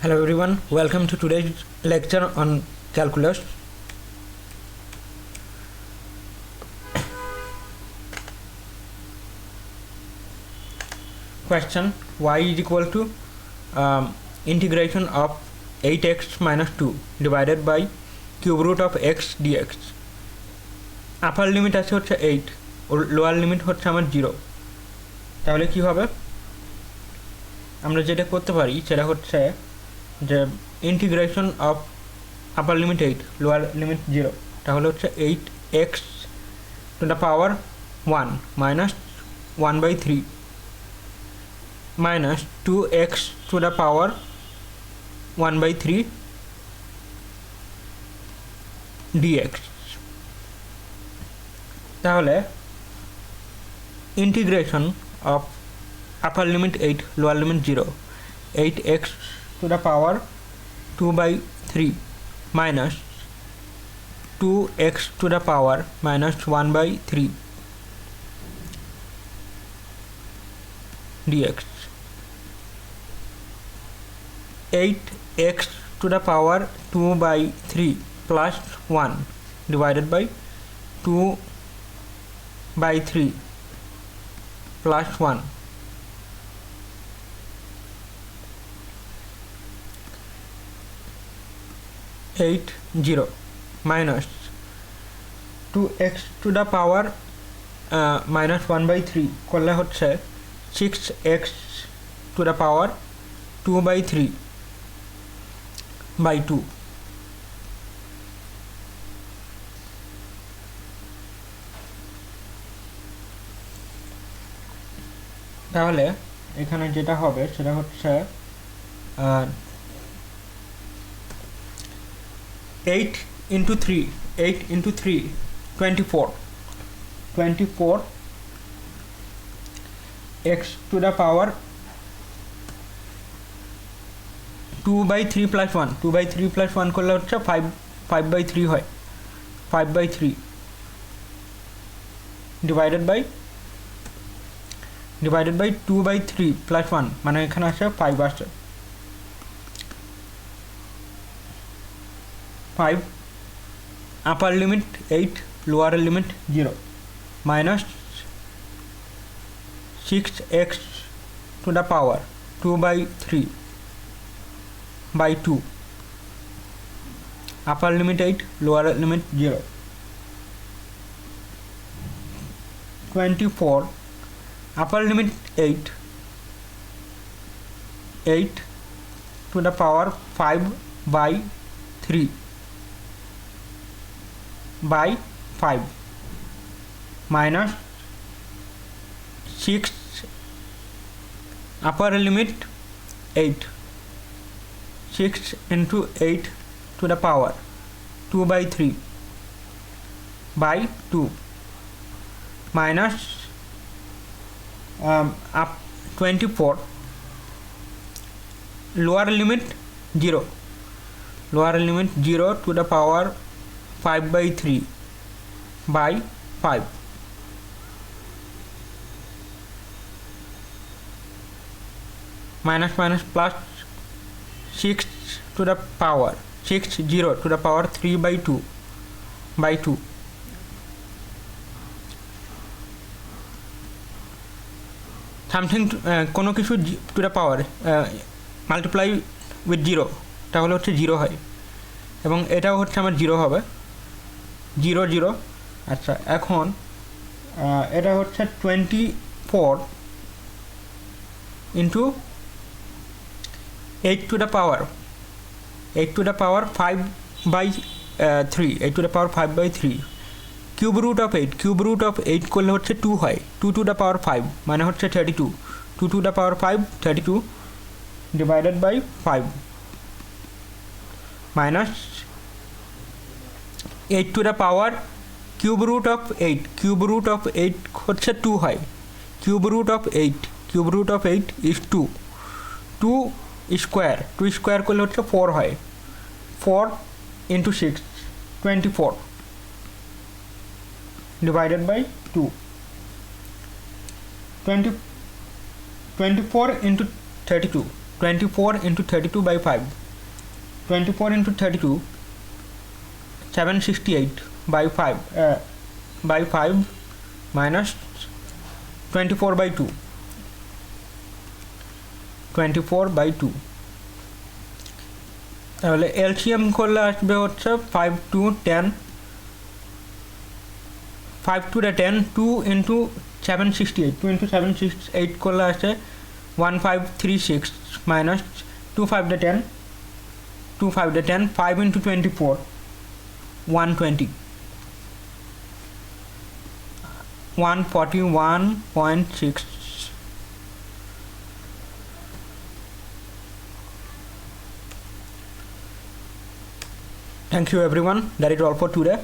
Hello everyone, welcome to today's lecture on calculus. Question: y is equal to integration of 8x minus 2 divided by cube root of x dx. Upper limit আছে হচ্ছে 8 আর lower limit হচ্ছে আমার 0। তাহলে কি হবে? আমরা যেটা করতে পারি সেটা হচ্ছে যে integration of upper limit 8 lower limit 0, তাহলে হচ্ছে 8x to the power 1 minus 1/3 minus 2x to the power 1/3 dx। তাহলে integration of upper limit 8 lower limit 0, 8x to the power 2/3 minus 2x to the power minus 1/3 dx, 8x to the power 2/3 plus 1 divided by 2/3 plus 1 80 minus 2x to the power minus 1/3 করলে হচ্ছে 6x to the power 2/3 by 2। তাহলে এখানে যেটা হবে সেটা হচ্ছে 8 into 3 24 x to the power 2/3 plus 1 2/3 plus 1 করলে হচ্ছে 5/3 হয় 5/3 divided by 2/3 plus 1 মানে এখানে আসে 5 আসে 5 upper limit 8 lower limit 0 minus 6x to the power 2/3 by 2 upper limit 8 lower limit 0 24 upper limit 8 to the power 5/3 by 5 minus 6 upper limit 8 6 into 8 to the power 2/3 by 2 minus up 24 lower limit 0 to the power 5/3 by 5 minus plus 6 to the power 60 to the power 3/2 by 2 something কোনো কিছু to the power multiply with 0 তাহলে হচ্ছে 0 হয় এবং এটাও হচ্ছে আমার 0 হবে 0 আচ্ছা এখন এটা হচ্ছে 24 into 8 to the power 5/3 8 to the power 5/3 cube root of 8 করলে হচ্ছে 2 হয় 2 to the power 5 মানে হচ্ছে 32 2 to the power 5 32 divided by 5 minus 8 to the power cube root of 8 হচ্ছে 2 হয় cube root of 8 is 2 square করলে হচ্ছে 4 হয় 4 into 6 24 divided by 2 24 into 32 24 into 32 by 5. 24 into 32, 768 by 5 minus 24 by 2. 24 by 2 তাহলে LCM করলে আসবে হচ্ছে 5 to 10 5 to the 10 2 into 768 2 into 768 করলে আসে 1536 minus 2 5 the 10 2 5 the 10 5 into 24 120 141.6. Thank you everyone. That is all for today.